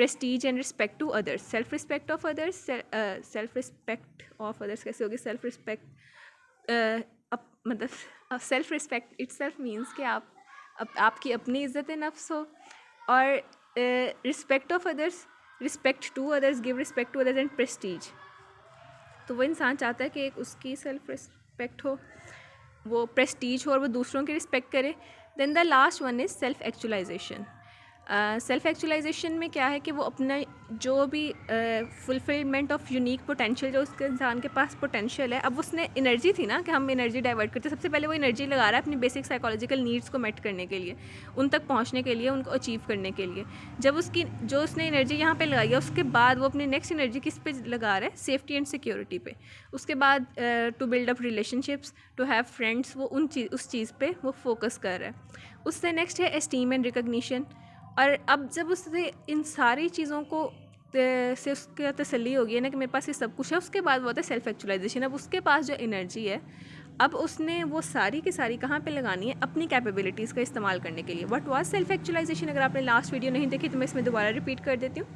Prestige and respect to others, self respect of others, self respect of others कैसे होगी, self respect मतलब self respect itself means कि आपकी अपनी इज़्ज़त नफ्स हो, और respect of others, respect to others, give respect to others and prestige. तो वो इंसान चाहता है कि एक उसकी सेल्फ रिस्पेक्ट हो, वो प्रेस्टीज हो और वो दूसरों की रिस्पेक्ट करे। Then the last one is self actualisation. Self actualisation में क्या है कि वो अपना जो भी फुलफिलमेंट ऑफ यूनिक पोटेंशियल, जो उसके इंसान के पास पोटेंशियल है, अब उसने एनर्जी थी ना कि हम एनर्जी डाइवर्ट करते, सबसे पहले वो एनर्जी लगा रहा है अपनी बेसिक साइकोलॉजिकल नीड्स को मेट करने के लिए, उन तक पहुंचने के लिए, उनको अचीव करने के लिए। जब उसकी जो उसने एनर्जी यहाँ पे लगाई है, उसके बाद वो अपनी नेक्स्ट एनर्जी किस पे लगा रहा है, सेफ्टी एंड सिक्योरिटी पे। उसके बाद to build up relationships, to have friends, वो उस चीज़ पे वो फोकस कर रहा है। उससे नेक्स्ट है एस्टीम एंड रिकग्निशन। और अब जब उससे इन सारी चीज़ों को से उसकी तसल्ली होगी है ना कि मेरे पास ये सब कुछ है, उसके बाद वो होता है सेल्फ एक्चुअलाइजेशन। अब उसके पास जो एनर्जी है, अब उसने वो सारी की सारी कहाँ पे लगानी है, अपनी कैपेबिलिटीज़ का इस्तेमाल करने के लिए। व्हाट वाज सेल्फ एक्चुअलाइजेशन, अगर आपने लास्ट वीडियो नहीं देखी तो मैं इसमें दोबारा रिपीट कर देती हूँ।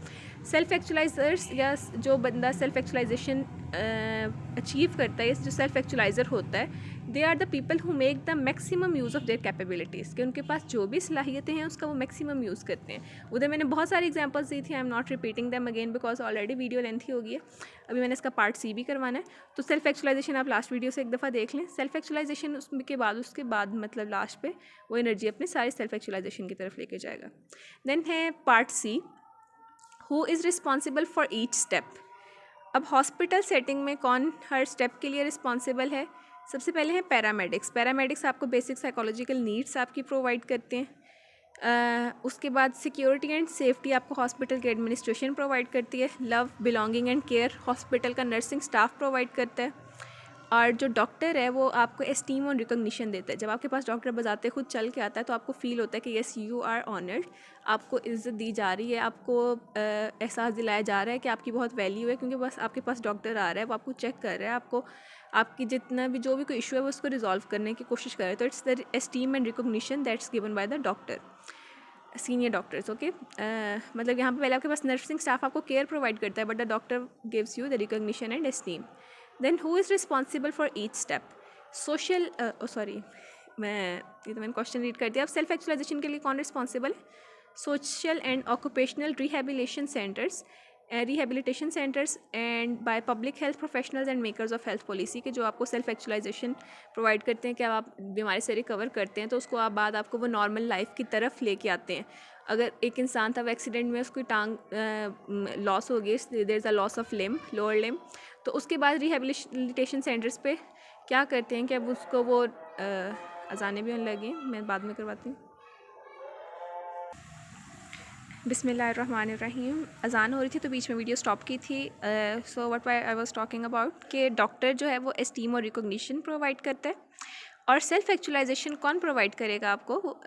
सेल्फ एक्चुअलाइजर्स, या जो बंदा सेल्फ एक्चुअलाइजेशन अचीव करता है, जो सेल्फ एक्चुअलाइज़र होता है, they are the people who make the maximum use of their capabilities, कि उनके पास जो भी सलाहियतें हैं उसका वो मैक्सिमम यूज़ करते हैं। उधर मैंने बहुत सारी एग्जांपल्स दी थी, I am not repeating them again because already video lengthy हो गई है। अभी मैंने इसका पार्ट सी भी करवाना है। तो सेल्फ एक्चुअलाइजेशन आप लास्ट वीडियो से एक दफ़ा देख लें। सेल्फ एक्चुअलाइजेशन उसके बाद मतलब लास्ट पे वो एनर्जी अपने सारे सेल्फ एक्चुअलाइजेशन की तरफ लेके जाएगा। देन है part C, who is responsible for each step. अब हॉस्पिटल सेटिंग में कौन हर स्टेप के लिए रिस्पॉन्सिबल है? सबसे पहले हैं पैरामेडिक्स। पैरामेडिक्स आपको बेसिक साइकोलॉजिकल नीड्स आपकी प्रोवाइड करते हैं। उसके बाद सिक्योरिटी एंड सेफ्टी आपको हॉस्पिटल की एडमिनिस्ट्रेशन प्रोवाइड करती है। Love, belonging and care hospital का नर्सिंग स्टाफ प्रोवाइड करता है। और जो डॉक्टर है वो आपको एस्टीम और रिकॉग्निशन देता है। जब आपके पास डॉक्टर बजाते खुद चल के आता है तो आपको फील होता है कि येस यू आर ऑनर्ड, आपको इज़्ज़त दी जा रही है, आपको एहसास दिलाया जा रहा है कि आपकी बहुत वैल्यू है, क्योंकि बस आपके पास डॉक्टर आ रहा है, वो आपको चेक कर रहा है, आपको आपकी जितना भी जो भी कोई इशू है वो उसको रिजॉल्व करने की कोशिश कर रहे हैं। तो it's the esteem and recognition that's given by the doctor, senior doctors. Okay, मतलब यहाँ पे पहले आपके पास नर्सिंग स्टाफ आपको केयर प्रोवाइड करता है, but the doctor gives you the recognition and esteem. Then who is responsible for each step? Social sorry, मैंने क्वेश्चन रीड कर दिया। अब सेल्फ एक्चुअलाइजेशन के लिए कौन रिस्पॉन्सिबल है? Social and occupational rehabilitation centres and by public health professionals and makers of health policy, के जो आपको सेल्फ एक्चुअलाइजेशन प्रोवाइड करते हैं कि आप बीमारी से रिकवर करते हैं तो उसको बाद आपको वो नॉर्मल लाइफ की तरफ लेके आते हैं। अगर एक इंसान था वो एक्सीडेंट में उसकी टांग लॉस हो गई, there is a loss of limb, lower limb, तो उसके बाद रिहेबिलिटेशन सेंटर्स पे क्या करते हैं कि अब उसको वो अजानें भी होने लगी, मैं बाद में करवाती हूँ। बिस्मिल्लाहिर्रहमानिर्रहीम। अजान हो रही थी तो बीच में वीडियो स्टॉप की थी। So what I was talking about कि डॉक्टर जो है वो एस्टीम और रिकॉग्निशन प्रोवाइड करता है, और सेल्फ एक्चुअलाइजेशन कौन प्रोवाइड करेगा आपको?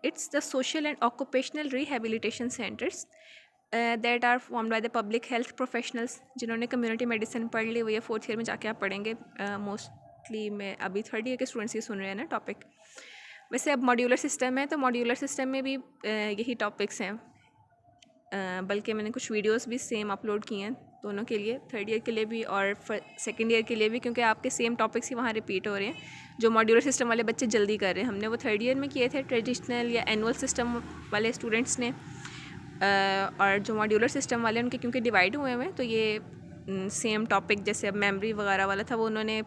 It's the social and occupational rehabilitation centres that are formed by the public health professionals. जिन्होंने कम्युनिटी मेडिसिन पढ़ ली हुई है, 4th ईयर में जाके आप पढ़ेंगे। मोस्टली मैं अभी 3rd ईयर के स्टूडेंट्स ही सुन रहे हैं ना टॉपिक। वैसे अब मॉड्यूलर सिस्टम है तो मॉड्यूलर सिस्टम में भी यही टॉपिक्स हैं, बल्कि मैंने कुछ वीडियोस भी सेम अपलोड किए हैं दोनों के लिए, 3rd ईयर के लिए भी और 2nd ईयर के लिए भी, क्योंकि आपके सेम टॉपिक्स ही वहाँ रिपीट हो रहे हैं। जो मॉड्यूलर सिस्टम वाले बच्चे जल्दी कर रहे हैं, हमने वो 3rd ईयर में किए थे ट्रेडिशनल या एनुअल सिस्टम वाले स्टूडेंट्स ने, और जो मॉड्यूलर सिस्टम वाले उनके क्योंकि डिवाइड हुए हुए हैं तो ये सेम टॉपिक जैसे अब मेमोरी वगैरह वाला था वो उन्होंने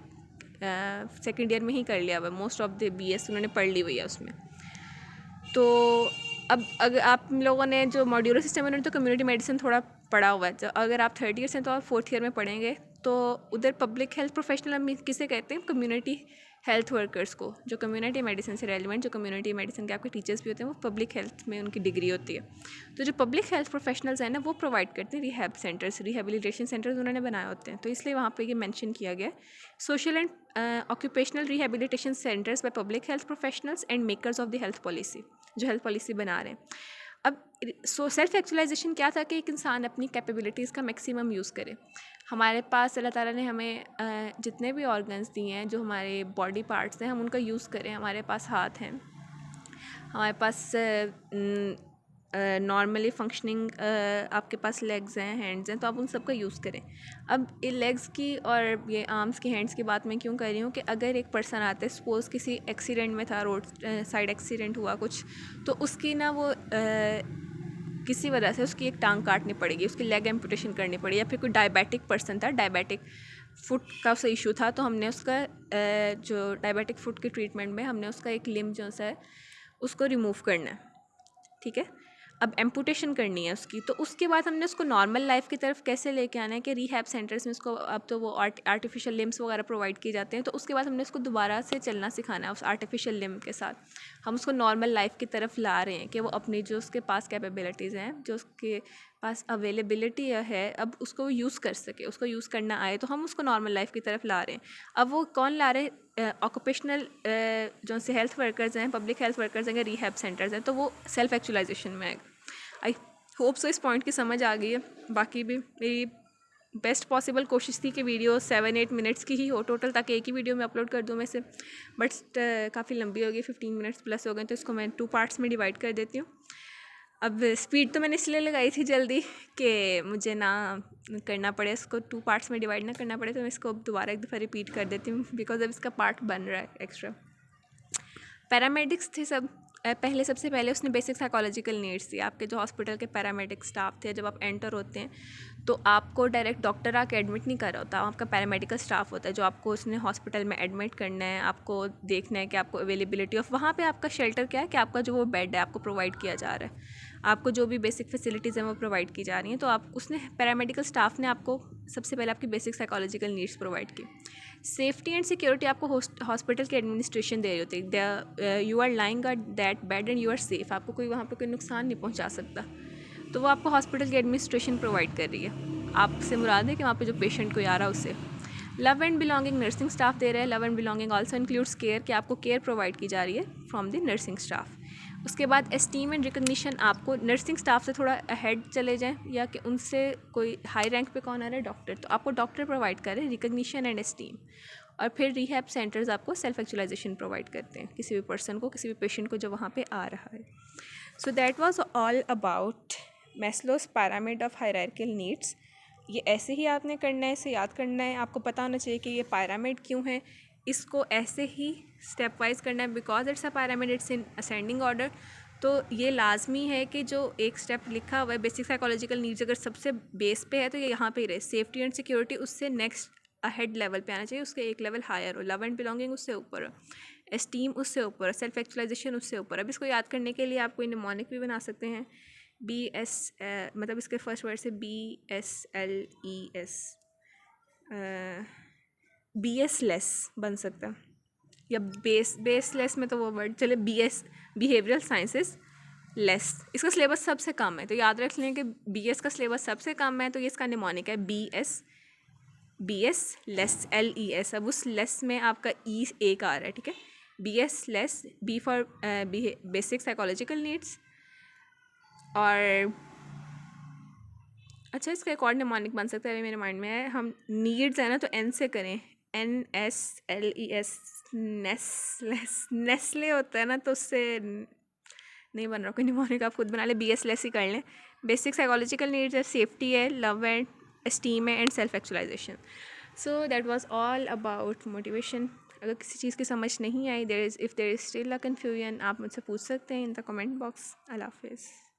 2nd ईयर में ही कर लिया हुआ। मोस्ट ऑफ द BS उन्होंने पढ़ ली हुई है उसमें। तो अब अगर आप लोगों ने जो मॉड्यूलर सिस्टम है उन्होंने तो कम्युनिटी मेडिसिन थोड़ा पढ़ा हुआ है, तो अगर आप 3rd ईयर से तो आप 4th ईयर में पढ़ेंगे तो उधर पब्लिक हेल्थ प्रोफेशनल हम किसे कहते हैं? कम्युनिटी हेल्थ वर्कर्स को, जो कम्युनिटी मेडिसिन से रेलिवेंट, जो कम्युनिटी मेडिसिन के आपके टीचर्स भी होते हैं वो पब्लिक हेल्थ में उनकी डिग्री होती है। तो जो पब्लिक हेल्थ प्रोफेशनल्स हैं ना वो प्रोवाइड करते हैं रिहैब सेंटर्स, रिहेबिलिटेशन सेंटर्स उन्होंने बनाए होते हैं, तो इसलिए वहाँ पे ये मेंशन किया गया है। Social and occupational rehabilitation centres by public health professionals and makers of the health policy, जो हेल्थ पॉलिसी बना रहे हैं। अब सेल्फ एक्चुअलाइजेशन क्या था कि एक इंसान अपनी कैपेबिलिटीज़ का मैक्सिमम यूज़ करे। हमारे पास अल्लाह ताला ने हमें जितने भी ऑर्गन्स दिए हैं, जो हमारे बॉडी पार्ट्स हैं, हम उनका यूज़ करें। हमारे पास हाथ हैं, हमारे पास नॉर्मली फंक्शनिंग आपके पास लेग्स हैं, हैंड्स हैं, तो आप उन सब का यूज़ करें। अब ये लेग्स की और ये आर्म्स की, हैंड्स की बात मैं क्यों कर रही हूँ कि अगर एक पर्सन आता है, सपोज़ किसी एक्सीडेंट में था, रोड साइड एक्सीडेंट हुआ कुछ, तो उसकी ना वो किसी वजह से उसकी एक टांग काटनी पड़ेगी, उसकी लेग एम्पुटेशन करनी पड़ी, या फिर कोई डायबिटिक पर्सन था, डायबिटिक फुट का उसे इशू था, तो हमने उसका जो डायबिटिक फुट के ट्रीटमेंट में हमने उसका एक लिम्ब जो सा है उसको रिमूव करना है, ठीक है। अब एम्पुटेशन करनी है उसकी, तो उसके बाद हमने उसको नॉर्मल लाइफ की तरफ कैसे लेके आना है कि रिहैब सेंटर्स में उसको, अब तो वो आर्टिफिशियल लिम्स वगैरह प्रोवाइड किए जाते हैं, तो उसके बाद हमने उसको दोबारा से चलना सिखाना है उस आर्टिफिशियल लिम्ब के साथ। हम उसको नॉर्मल लाइफ की तरफ ला रहे हैं कि वो अपनी जो उसके पास कैपेबिलिटीज़ हैं, जो उसके पास अवेलेबिलिटी है, अब उसको यूज़ कर सके, उसको यूज़ करना आए, तो हम उसको नॉर्मल लाइफ की तरफ ला रहे हैं। अब वो कौन ला रहे हैं? ऑक्यूपेशनल जो से हेल्थ वर्कर्स हैं, पब्लिक हेल्थ वर्कर्स हैं, रिहैब सेंटर्स हैं, तो वो सेल्फ एक्चुअलाइजेशन में आएगा। आई होप सो इस पॉइंट की समझ आ गई है। बाकी भी मेरी बेस्ट पॉसिबल कोशिश थी कि वीडियो 7-8 मिनट्स की ही हो टोटल, ताकि एक ही वीडियो में अपलोड कर दूँ मैं से, बट काफ़ी लंबी हो गई, 15 मिनट्स प्लस हो गए, तो इसको मैं 2 पार्ट्स में डिवाइड कर देती हूँ। अब स्पीड तो मैंने इसलिए लगाई थी जल्दी कि मुझे ना करना पड़े, इसको 2 पार्ट्स में डिवाइड ना करना पड़े, तो मैं इसको दोबारा एक दफ़ा रिपीट कर देती हूँ, बिकॉज अब इसका पार्ट बन रहा है एक्स्ट्रा। पैरामेडिक्स थे सब। पहले सबसे पहले उसने बेसिक साइकोलॉजिकल नीड्स थी। आपके जो हॉस्पिटल के पैरामेडिक स्टाफ थे, जब आप एंटर होते हैं तो आपको डायरेक्ट डॉक्टर आके एडमिट नहीं कर रहा होता, आपका पैरामेडिकल स्टाफ होता है जो आपको उसने हॉस्पिटल में एडमिट करना है, आपको देखना है कि आपको अवेलेबिलिटी ऑफ वहाँ पे आपका शेल्टर क्या है, कि आपका जो वो बेड है आपको प्रोवाइड किया जा रहा है, आपको जो भी बेसिक फैसिलिटीज़ हैं वो प्रोवाइड की जा रही हैं। तो आप उसने पैरामेडिकल स्टाफ ने आपको सबसे पहले आपकी बेसिक साइकोलॉजिकल नीड्स प्रोवाइड की। सेफ्टी एंड सिक्योरिटी आपको हॉस्पिटल की एडमिनिस्ट्रेशन दे रही होती है, you are lying at that bed and you are safe, आपको कोई वहाँ पे कोई नुकसान नहीं पहुँचा सकता, तो वो आपको हॉस्पिटल की एडमिनिस्ट्रेशन प्रोवाइड कर रही है। आपसे मुराद है कि वहाँ पे जो पेशेंट कोई आ रहा है उससे। Love and belonging nursing staff दे रहे हैं। Love and belonging also includes care, कि आपको केयर प्रोवाइड की जा रही है फ्रॉम द नर्सिंग स्टाफ। उसके बाद एस्टीम एंड रिकग्निशन, आपको नर्सिंग स्टाफ से थोड़ा अहेड चले जाएं, या कि उनसे कोई हाई रैंक पे कौन आ रहा है, डॉक्टर, तो आपको डॉक्टर प्रोवाइड करें, रिकग्निशन एंड एस्टीम। और फिर रिहैब सेंटर्स आपको सेल्फ एक्चुअलाइजेशन प्रोवाइड करते हैं किसी भी पर्सन को, किसी भी पेशेंट को जो वहाँ पे आ रहा है। So that was all about Maslow's pyramid of hierarchical needs. ये ऐसे ही आपने करना है, इसे याद करना है, आपको पता होना चाहिए कि ये पिरामिड क्यों है, इसको ऐसे ही स्टेप वाइज करना है, because it's a pyramid, it's in ascending order. तो ये लाजमी है कि जो एक स्टेप लिखा हुआ है बेसिक साइकोलॉजिकल नीड्स, अगर सबसे बेस पे है तो ये यहाँ पे ही रहे। सेफ्टी एंड सिक्योरिटी उससे नेक्स्ट अहेड लेवल पे आना चाहिए, उसके एक लेवल हायर हो। लव एंड बिलोंगिंग उससे ऊपर हो, एस्टीम उससे ऊपर हो, सेल्फ एक्चुअलाइजेशन उससे ऊपर। अब इसको याद करने के लिए आप कोई निमोनिक भी बना सकते हैं, मतलब इसके फर्स्ट वर्ड से BSLES, BS लेस बन सकता है, या बेसलेस में तो वो वर्ड चले, BS बिहेवियरल साइंसेस लेस। इसका सिलेबस सबसे कम है, तो याद रख लें कि BS का सिलेबस सबसे कम है, तो ये इसका निमोनिक है BS लेस LES। अब उस लेस में आपका E एक आ रहा है, ठीक है। BS less, B for basic psychological needs. और अच्छा, इसका एक और निमोनिक बन सकता है, अभी मेरे माइंड में है, हम नीड्स है ना तो N से करें, NSLES, नेस्ले होता है ना, तो उससे नहीं बन रहा कोई निमोनिक, आप खुद बना ले, BS लेस ही कर लें। बेसिक साइकोलॉजिकल नीड्स है, सेफ्टी है, लव एंड एस्टीम है, and self actualization. So that was all about motivation. अगर किसी चीज़ की समझ नहीं आई, if there is still a confusion, आप मुझसे पूछ सकते हैं इन द कमेंट बॉक्स। अल्लाह हाफिज़।